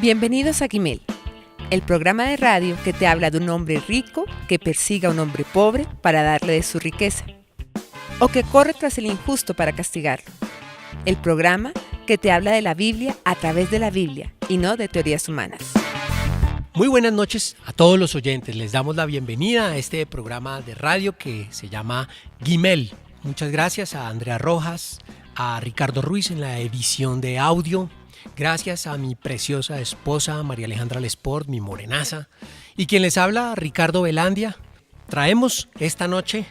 Bienvenidos a Gimel, el programa de radio que te habla de un hombre rico que persiga a un hombre pobre para darle de su riqueza, o que corre tras el injusto para castigarlo. El programa que te habla de la Biblia a través de la Biblia y no de teorías humanas. Muy buenas noches a todos los oyentes. Les damos la bienvenida a este programa de radio que se llama Gimel. Muchas gracias a Andrea Rojas, a Ricardo Ruiz en la edición de audio. Gracias a mi preciosa esposa María Alejandra Lesport, mi morenaza. Y quien les habla, Ricardo Velandia. Traemos esta noche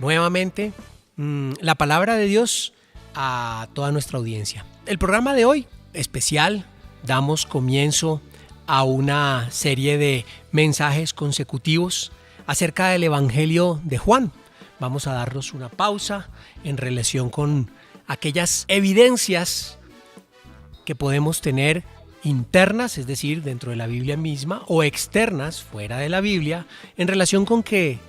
nuevamente la palabra de Dios a toda nuestra audiencia. El programa de hoy, especial, damos comienzo a una serie de mensajes consecutivos acerca del Evangelio de Juan. Vamos a darnos una pausa en relación con aquellas evidencias que podemos tener internas, es decir, dentro de la Biblia misma, o externas, fuera de la Biblia, en relación con que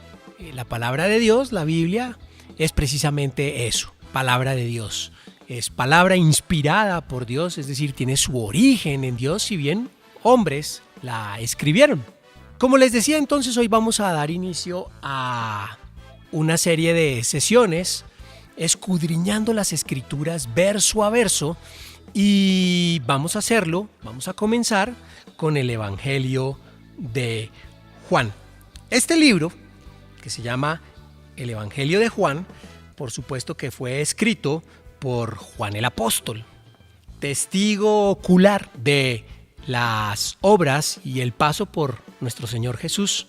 la palabra de Dios, la Biblia, es precisamente eso, palabra de Dios. Es palabra inspirada por Dios, es decir, tiene su origen en Dios, si bien hombres la escribieron. Como les decía, entonces hoy vamos a dar inicio a una serie de sesiones escudriñando las escrituras verso a verso, y vamos a comenzar con el Evangelio de Juan. Este libro, que se llama El Evangelio de Juan, por supuesto que fue escrito por Juan el Apóstol, testigo ocular de las obras y el paso por nuestro Señor Jesús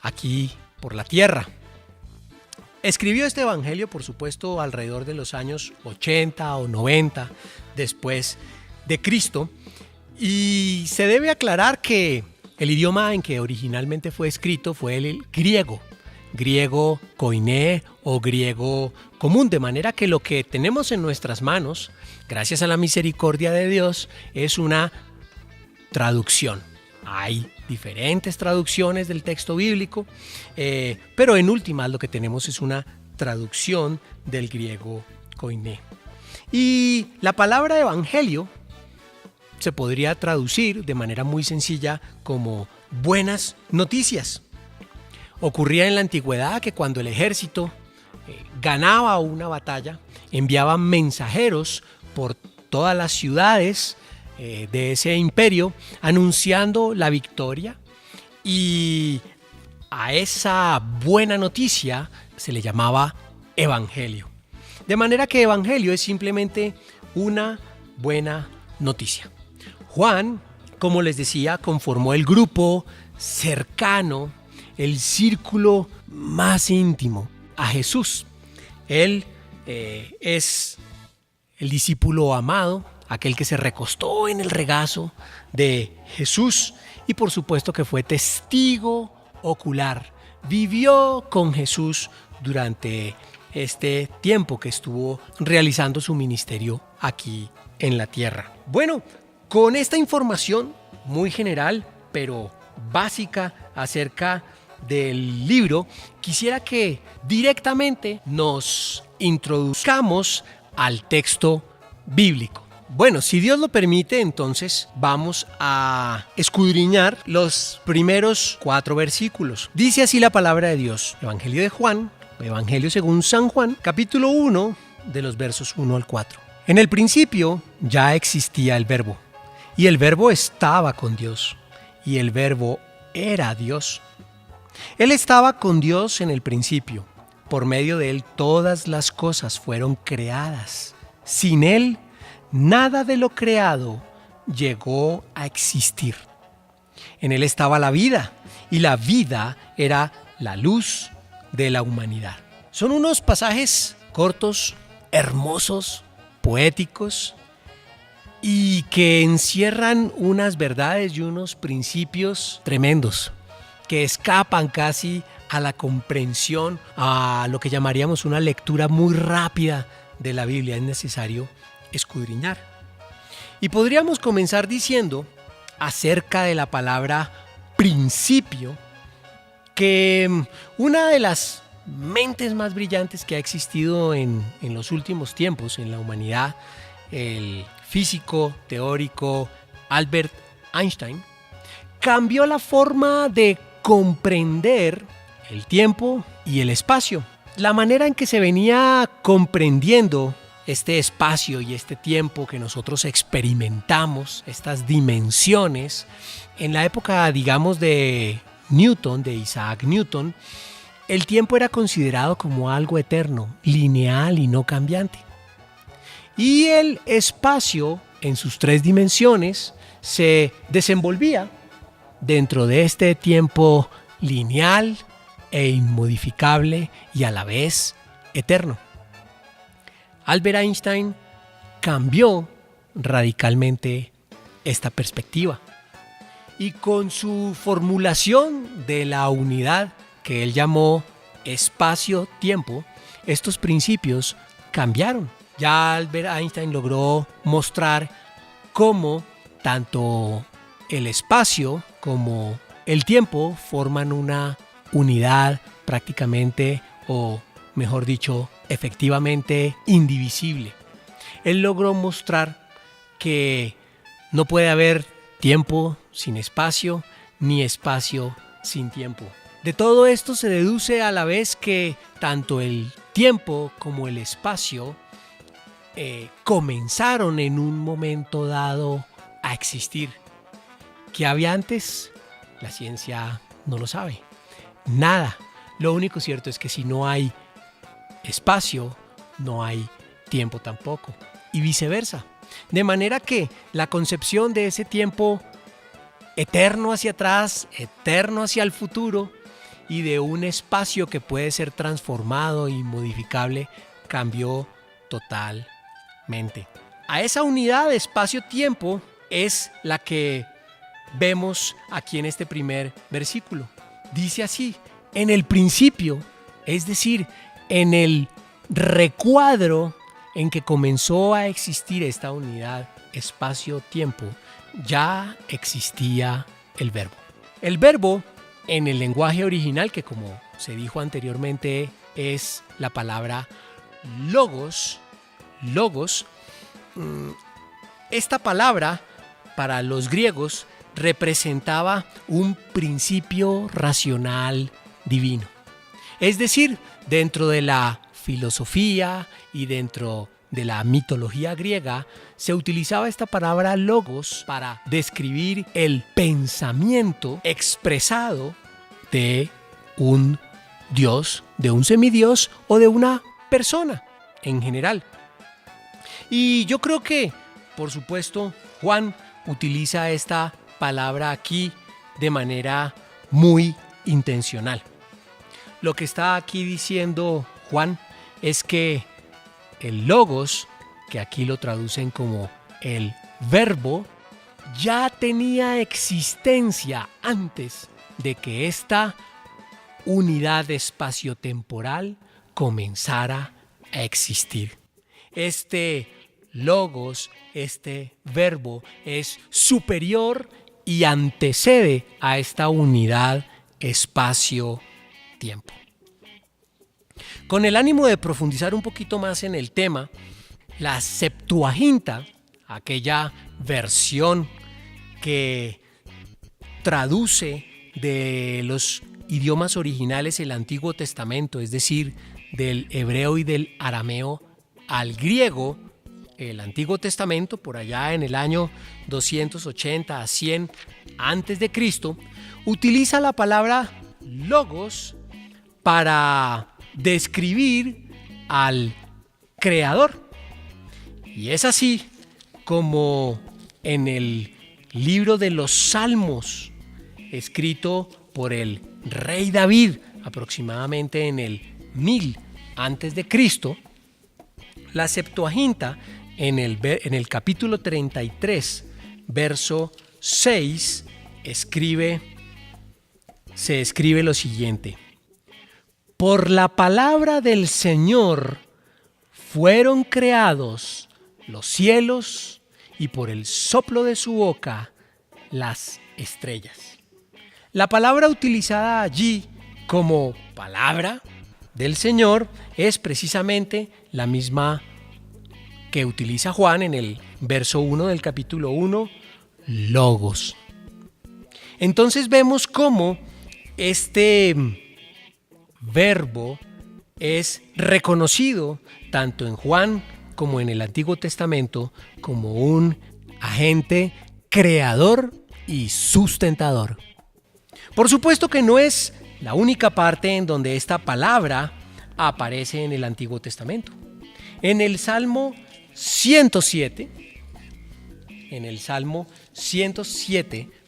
aquí por la tierra. Escribió este evangelio, por supuesto, alrededor de los años 80 o 90 después de Cristo, y se debe aclarar que el idioma en que originalmente fue escrito fue el griego koiné o griego común, de manera que lo que tenemos en nuestras manos, gracias a la misericordia de Dios, es una traducción. Hay diferentes traducciones del texto bíblico, pero en últimas lo que tenemos es una traducción del griego koiné. Y la palabra evangelio se podría traducir de manera muy sencilla como buenas noticias. Ocurría en la antigüedad que cuando el ejército ganaba una batalla, enviaban mensajeros por todas las ciudades de ese imperio anunciando la victoria, y a esa buena noticia se le llamaba evangelio. De manera que evangelio es simplemente una buena noticia. Juan, como les decía, conformó el grupo cercano, el círculo más íntimo a Jesús. Él es el discípulo amado, aquel que se recostó en el regazo de Jesús, y por supuesto que fue testigo ocular. Vivió con Jesús durante este tiempo que estuvo realizando su ministerio aquí en la tierra. Bueno, con esta información muy general, pero básica acerca del libro, quisiera que directamente nos introduzcamos al texto bíblico. Bueno, si Dios lo permite, entonces vamos a escudriñar los primeros 4 versículos. Dice así la palabra de Dios, Evangelio de Juan, Evangelio según San Juan, capítulo 1, de los versos 1 al 4. En el principio ya existía el Verbo, y el Verbo estaba con Dios, y el Verbo era Dios. Él estaba con Dios en el principio. Por medio de Él todas las cosas fueron creadas. Sin Él, nada de lo creado llegó a existir. En Él estaba la vida, y la vida era la luz de la humanidad. Son unos pasajes cortos, hermosos, poéticos, y que encierran unas verdades y unos principios tremendos, que escapan casi a la comprensión, a lo que llamaríamos una lectura muy rápida de la Biblia. Es necesario escudriñar. Y podríamos comenzar diciendo acerca de la palabra principio, que una de las mentes más brillantes que ha existido en los últimos tiempos en la humanidad, el físico teórico Albert Einstein, cambió la forma de comprender el tiempo y el espacio. La manera en que se venía comprendiendo este espacio y este tiempo que nosotros experimentamos, estas dimensiones, en la época, digamos, de Newton, de Isaac Newton, el tiempo era considerado como algo eterno, lineal y no cambiante. Y el espacio, en sus 3 dimensiones, se desenvolvía dentro de este tiempo lineal e inmodificable y a la vez eterno. Albert Einstein cambió radicalmente esta perspectiva y con su formulación de la unidad que él llamó espacio-tiempo, estos principios cambiaron. Ya Albert Einstein logró mostrar cómo tanto el espacio como el tiempo forman una unidad prácticamente, o mejor dicho, efectivamente indivisible. Él logró mostrar que no puede haber tiempo sin espacio, ni espacio sin tiempo. De todo esto se deduce a la vez que tanto el tiempo como el espacio comenzaron en un momento dado a existir. ¿Qué había antes? La ciencia no lo sabe. Nada. Lo único cierto es que si no hay espacio, no hay tiempo tampoco. Y viceversa. De manera que la concepción de ese tiempo eterno hacia atrás, eterno hacia el futuro, y de un espacio que puede ser transformado y modificable, cambió totalmente. A esa unidad de espacio-tiempo es la que vemos aquí en este primer versículo. Dice así: en el principio, es decir, en el recuadro en que comenzó a existir esta unidad espacio-tiempo, ya existía el verbo. El verbo, en el lenguaje original, que como se dijo anteriormente es la palabra logos, esta palabra para los griegos representaba un principio racional divino. Es decir, dentro de la filosofía y dentro de la mitología griega se utilizaba esta palabra logos para describir el pensamiento expresado de un dios, de un semidios o de una persona en general. Y yo creo que, por supuesto, Juan utiliza esta palabra aquí de manera muy intencional. Lo que está aquí diciendo Juan es que el logos, que aquí lo traducen como el verbo, ya tenía existencia antes de que esta unidad espaciotemporal comenzara a existir. Este logos, este verbo, es superior y antecede a esta unidad espacio-tiempo. Con el ánimo de profundizar un poquito más en el tema, la Septuaginta, aquella versión que traduce de los idiomas originales el Antiguo Testamento, es decir, del hebreo y del arameo al griego, el Antiguo Testamento, por allá en el año 280 a 100 antes de Cristo, utiliza la palabra logos para describir al Creador. Y es así como en el libro de los Salmos, escrito por el rey David, aproximadamente en el 1000 antes de Cristo, la Septuaginta en el capítulo 33, verso 6, se escribe lo siguiente: por la palabra del Señor fueron creados los cielos, y por el soplo de su boca las estrellas. La palabra utilizada allí como palabra del Señor es precisamente la misma que utiliza Juan en el verso 1 del capítulo 1, logos. Entonces vemos cómo este verbo es reconocido tanto en Juan como en el Antiguo Testamento como un agente creador y sustentador. Por supuesto que no es la única parte en donde esta palabra aparece en el Antiguo Testamento. En el Salmo 107,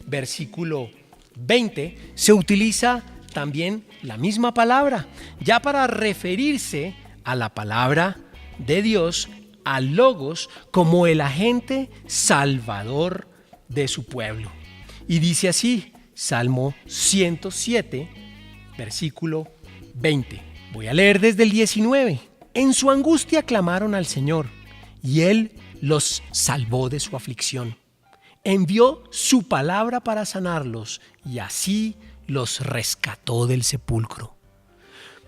versículo 20, se utiliza también la misma palabra, ya para referirse a la palabra de Dios, al Logos, como el agente salvador de su pueblo. Y dice así, Salmo 107, versículo 20. Voy a leer desde el 19. En su angustia clamaron al Señor, y Él los salvó de su aflicción. Envió su palabra para sanarlos, y así los rescató del sepulcro.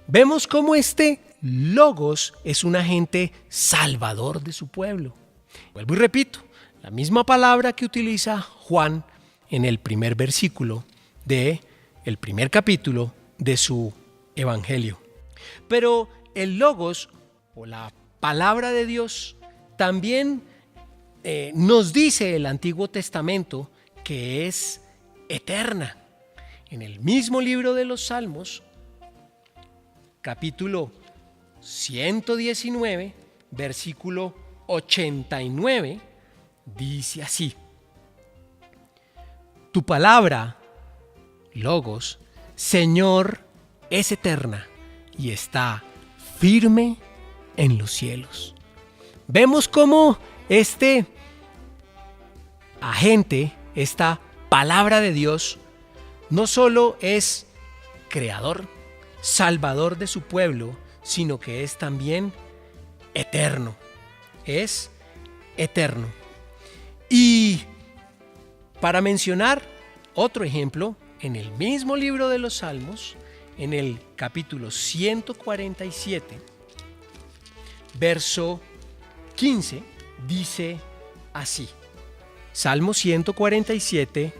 Vemos cómo este Logos es un agente salvador de su pueblo. Vuelvo y repito, la misma palabra que utiliza Juan en el primer versículo del primer capítulo de su evangelio. Pero el Logos, o la palabra de Dios, también nos dice el Antiguo Testamento que es eterna. En el mismo libro de los Salmos, capítulo 119, versículo 89, dice así: Tu palabra, Logos, Señor, es eterna y está firme en los cielos. Vemos cómo este agente, esta palabra de Dios, no solo es creador, salvador de su pueblo, sino que es también eterno. Es eterno. Y para mencionar otro ejemplo, en el mismo libro de los Salmos, en el capítulo 147, verso 15, dice así. Salmo 147,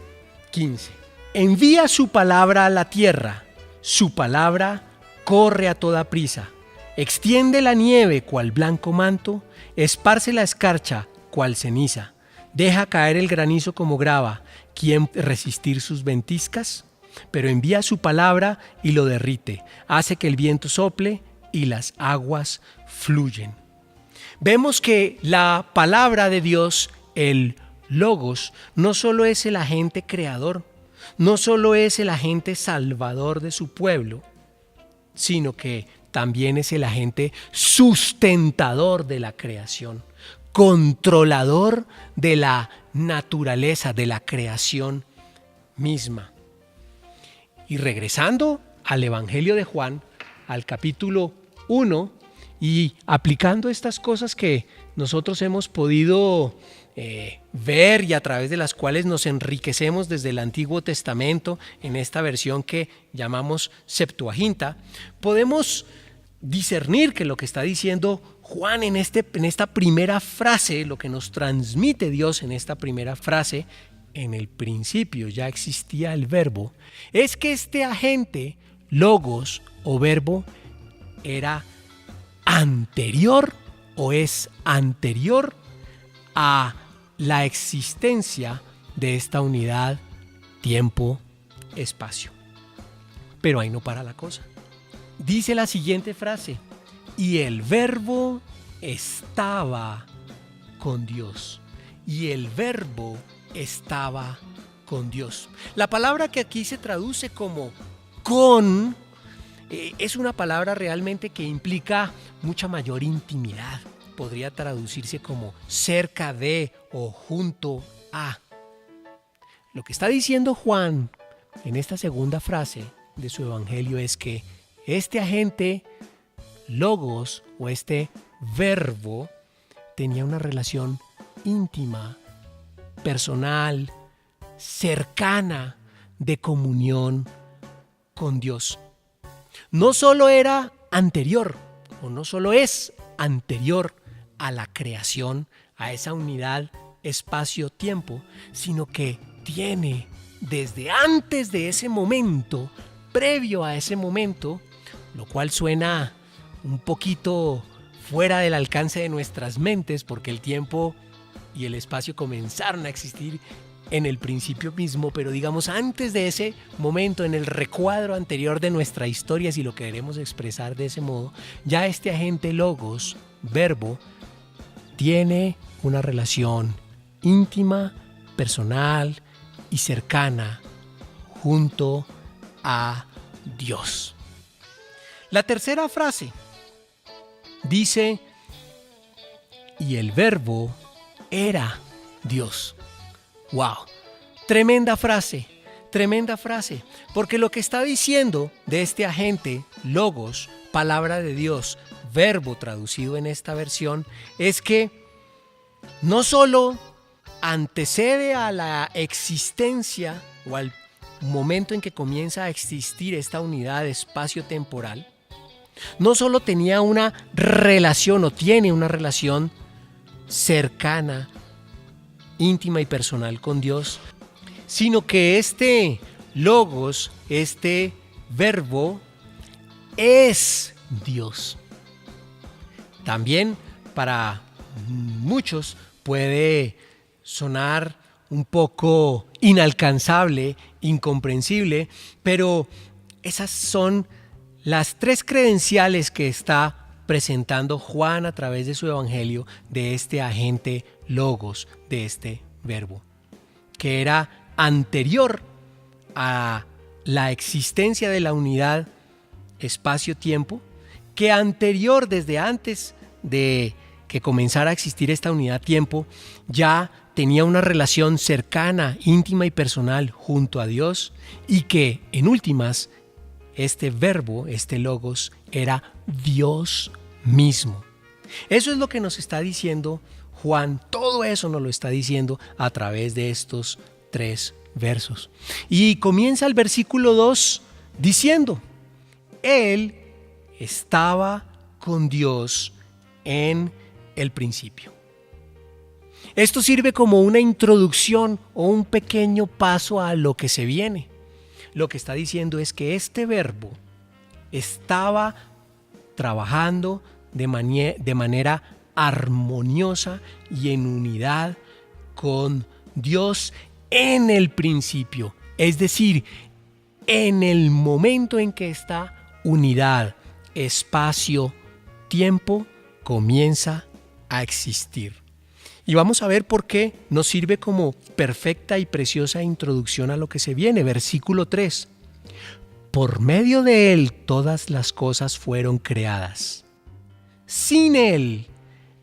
15. Envía su palabra a la tierra, su palabra corre a toda prisa. Extiende la nieve cual blanco manto, esparce la escarcha cual ceniza. Deja caer el granizo como grava. ¿Quién resistir sus ventiscas? Pero envía su palabra y lo derrite. Hace que el viento sople y las aguas fluyen. Vemos que la palabra de Dios, el Logos, no solo es el agente creador, no solo es el agente salvador de su pueblo, sino que también es el agente sustentador de la creación, controlador de la naturaleza, de la creación misma. Y regresando al Evangelio de Juan, al capítulo 1, y aplicando estas cosas que nosotros hemos podido ver y a través de las cuales nos enriquecemos desde el Antiguo Testamento en esta versión que llamamos Septuaginta, podemos discernir que lo que está diciendo Juan en esta primera frase, lo que nos transmite Dios en esta primera frase, en el principio ya existía el verbo, es que este agente, Logos o verbo, era anterior o es anterior a la existencia de esta unidad tiempo-espacio. Pero ahí no para la cosa. Dice la siguiente frase: y el verbo estaba con Dios. Y el verbo estaba con Dios. La palabra que aquí se traduce como con es una palabra realmente que implica mucha mayor intimidad. Podría traducirse como cerca de o junto a. Lo que está diciendo Juan en esta segunda frase de su evangelio es que este agente Logos o este verbo tenía una relación íntima, personal, cercana, de comunión con Dios. No solo era anterior, o no solo es anterior a la creación, a esa unidad espacio-tiempo, sino que tiene desde antes de ese momento, previo a ese momento, lo cual suena un poquito fuera del alcance de nuestras mentes, porque el tiempo y el espacio comenzaron a existir en el principio mismo, pero digamos antes de ese momento, en el recuadro anterior de nuestra historia, si lo queremos expresar de ese modo, ya este agente logos, verbo, tiene una relación íntima, personal y cercana junto a Dios. La tercera frase dice, y el verbo era Dios. ¡Wow! Tremenda frase, porque lo que está diciendo de este agente, logos, palabra de Dios, verbo traducido en esta versión, es que no solo antecede a la existencia o al momento en que comienza a existir esta unidad espacio-temporal, no solo tenía una relación o tiene una relación cercana, íntima y personal con Dios, sino que este logos, este verbo, es Dios. También para muchos puede sonar un poco inalcanzable, incomprensible, pero esas son las tres credenciales que está presentando Juan a través de su evangelio de este agente logos, de este verbo, que era anterior a la existencia de la unidad espacio-tiempo, que anterior, desde antes de que comenzara a existir esta unidad tiempo, ya tenía una relación cercana, íntima y personal junto a Dios, y que en últimas este verbo, este logos, era Dios mismo. Eso es lo que nos está diciendo Juan, todo eso nos lo está diciendo a través de estos tres versos. Y comienza el versículo 2 diciendo, Él estaba con Dios en el principio. Esto sirve como una introducción o un pequeño paso a lo que se viene. Lo que está diciendo es que este verbo estaba trabajando de manera armoniosa y en unidad con Dios en el principio. Es decir, en el momento en que esta unidad, espacio, tiempo comienza a existir. Y vamos a ver por qué nos sirve como perfecta y preciosa introducción a lo que se viene. Versículo 3. Por medio de Él todas las cosas fueron creadas. Sin Él,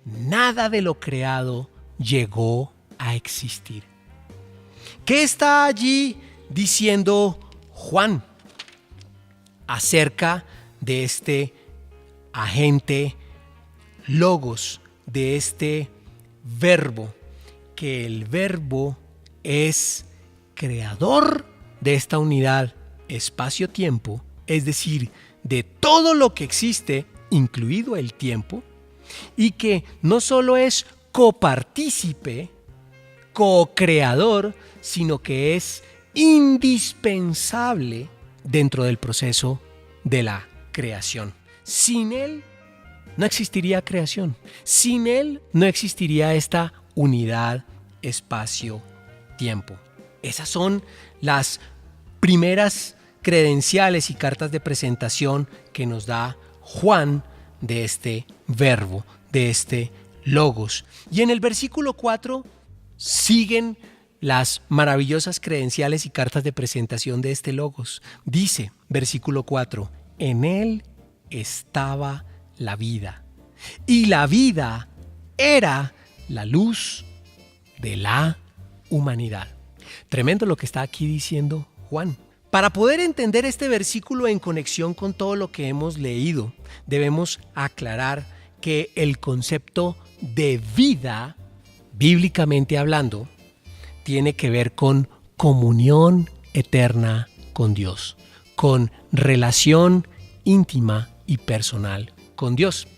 nada de lo creado llegó a existir. ¿Qué está allí diciendo Juan acerca de este agente logos, de este verbo? Que el verbo es creador de esta unidad espacio-tiempo, es decir, de todo lo que existe, incluido el tiempo, y que no solo es copartícipe, co-creador, sino que es indispensable dentro del proceso de la creación. Sin Él no existiría creación. Sin Él no existiría esta unidad espacio-tiempo. Esas son las primeras credenciales y cartas de presentación que nos da Juan de este verbo, de este logos. Y en el versículo 4 siguen las maravillosas credenciales y cartas de presentación de este logos. Dice, versículo 4, en Él estaba la vida, y la vida era la luz de la humanidad. Tremendo lo que está aquí diciendo Juan. Para poder entender este versículo en conexión con todo lo que hemos leído, debemos aclarar que el concepto de vida, bíblicamente hablando, tiene que ver con comunión eterna con Dios, con relación íntima y personal con Dios.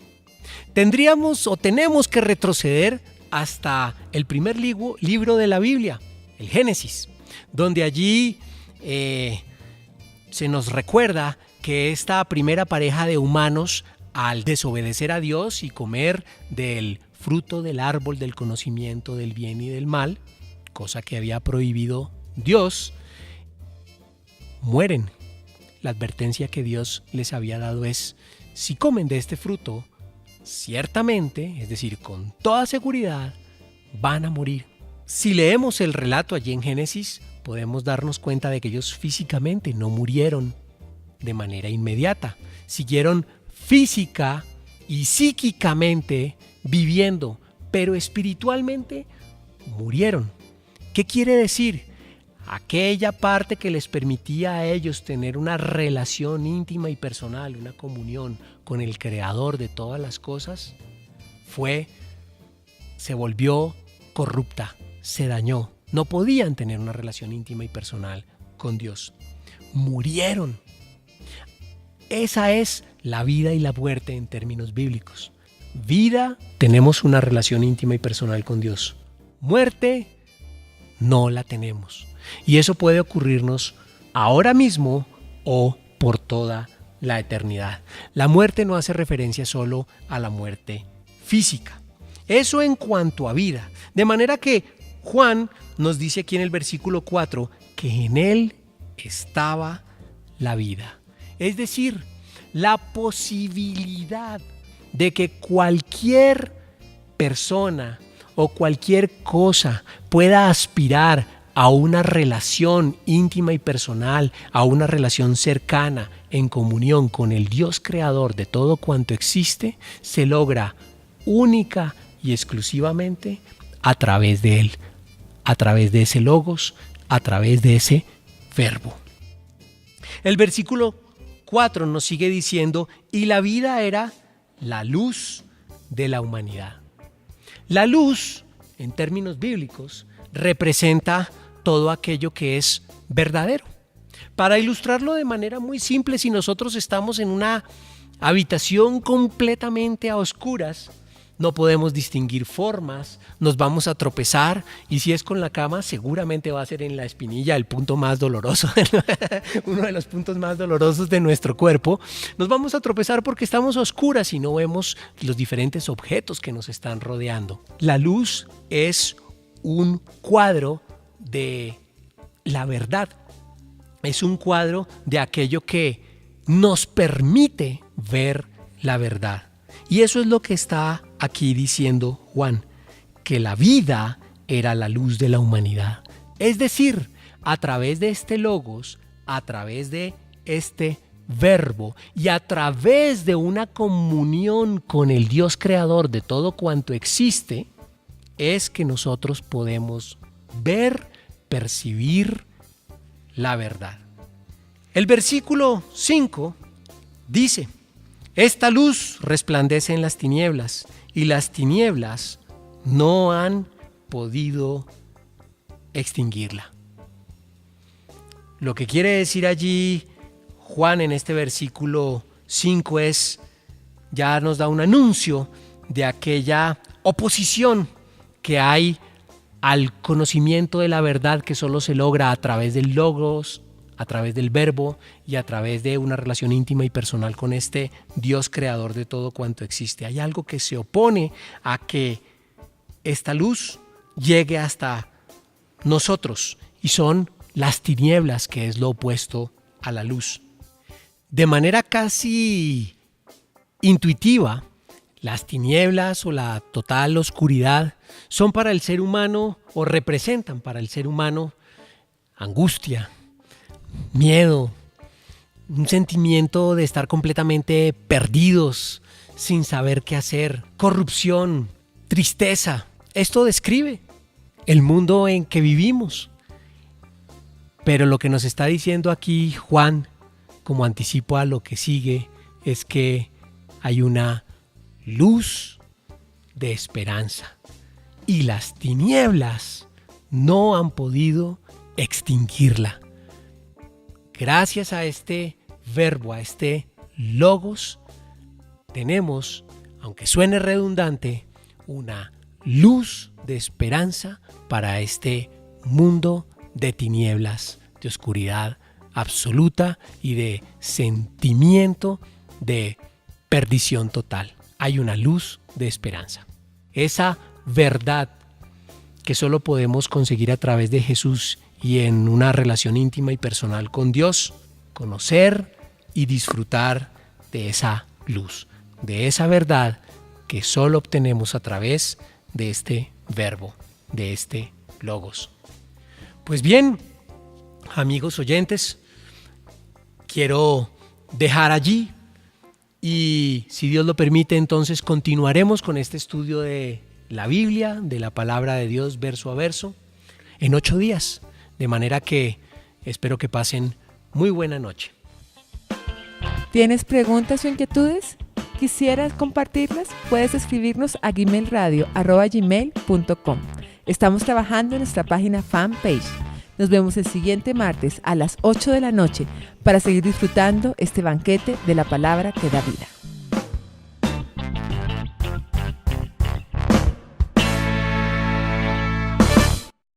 Tendríamos o tenemos que retroceder hasta el primer libro de la Biblia, el Génesis, donde allí se nos recuerda que esta primera pareja de humanos, al desobedecer a Dios y comer del fruto del árbol del conocimiento del bien y del mal, cosa que había prohibido Dios, mueren. La advertencia que Dios les había dado es: si comen de este fruto, ciertamente, es decir, con toda seguridad, van a morir. Si leemos el relato allí en Génesis, podemos darnos cuenta de que ellos físicamente no murieron de manera inmediata. Siguieron física y psíquicamente viviendo, pero espiritualmente murieron. ¿Qué quiere decir? Aquella parte que les permitía a ellos tener una relación íntima y personal, una comunión con el Creador de todas las cosas, se volvió corrupta, se dañó. No podían tener una relación íntima y personal con Dios. Murieron. Esa es la vida y la muerte en términos bíblicos. Vida, tenemos una relación íntima y personal con Dios. Muerte, no la tenemos. Y eso puede ocurrirnos ahora mismo o por toda la eternidad. La muerte no hace referencia solo a la muerte física. Eso en cuanto a vida. De manera que Juan nos dice aquí en el versículo 4 que en él estaba la vida. Es decir, la posibilidad de que cualquier persona o cualquier cosa pueda aspirar a una relación íntima y personal, a una relación cercana en comunión con el Dios creador de todo cuanto existe, se logra única y exclusivamente a través de Él, a través de ese logos, a través de ese verbo. El versículo 4 nos sigue diciendo: y la vida era la luz de la humanidad. La luz, en términos bíblicos, representa todo aquello que es verdadero. Para ilustrarlo de manera muy simple, si nosotros estamos en una habitación completamente a oscuras, no podemos distinguir formas, nos vamos a tropezar, y si es con la cama, seguramente va a ser en la espinilla, el punto más doloroso, uno de los puntos más dolorosos de nuestro cuerpo. Nos vamos a tropezar porque estamos a oscuras y no vemos los diferentes objetos que nos están rodeando. La luz es un cuadro de la verdad, es un cuadro de aquello que nos permite ver la verdad. Y eso es lo que está aquí diciendo Juan, que la vida era la luz de la humanidad. Es decir, a través de este logos, a través de este verbo y a través de una comunión con el Dios creador de todo cuanto existe, es que nosotros podemos ver, percibir la verdad. El versículo 5 dice: esta luz resplandece en las tinieblas y las tinieblas no han podido extinguirla. Lo que quiere decir allí Juan en este versículo 5 es, ya nos da un anuncio de aquella oposición que hay al conocimiento de la verdad que solo se logra a través del logos, a través del verbo y a través de una relación íntima y personal con este Dios creador de todo cuanto existe. Hay algo que se opone a que esta luz llegue hasta nosotros y son las tinieblas, que es lo opuesto a la luz. De manera casi intuitiva, las tinieblas o la total oscuridad son para el ser humano, o representan para el ser humano, angustia, miedo, un sentimiento de estar completamente perdidos, sin saber qué hacer, corrupción, tristeza. Esto describe el mundo en que vivimos. Pero lo que nos está diciendo aquí Juan, como anticipo a lo que sigue, es que hay una luz de esperanza y las tinieblas no han podido extinguirla. Gracias a este verbo, a este logos, tenemos, aunque suene redundante, una luz de esperanza para este mundo de tinieblas, de oscuridad absoluta y de sentimiento de perdición total. Hay una luz de esperanza. Esa verdad que solo podemos conseguir a través de Jesús y en una relación íntima y personal con Dios, conocer y disfrutar de esa luz, de esa verdad que solo obtenemos a través de este verbo, de este logos. Pues bien, amigos oyentes, quiero dejar allí y, si Dios lo permite, entonces continuaremos con este estudio de la Biblia, de la palabra de Dios verso a verso, en 8 días. De manera que espero que pasen muy buena noche. ¿Tienes preguntas o inquietudes? ¿Quisieras compartirlas? Puedes escribirnos a gimelradio@gmail.com. Estamos trabajando en nuestra página fanpage. Nos vemos el siguiente martes a las 8 de la noche para seguir disfrutando este banquete de la palabra que da vida.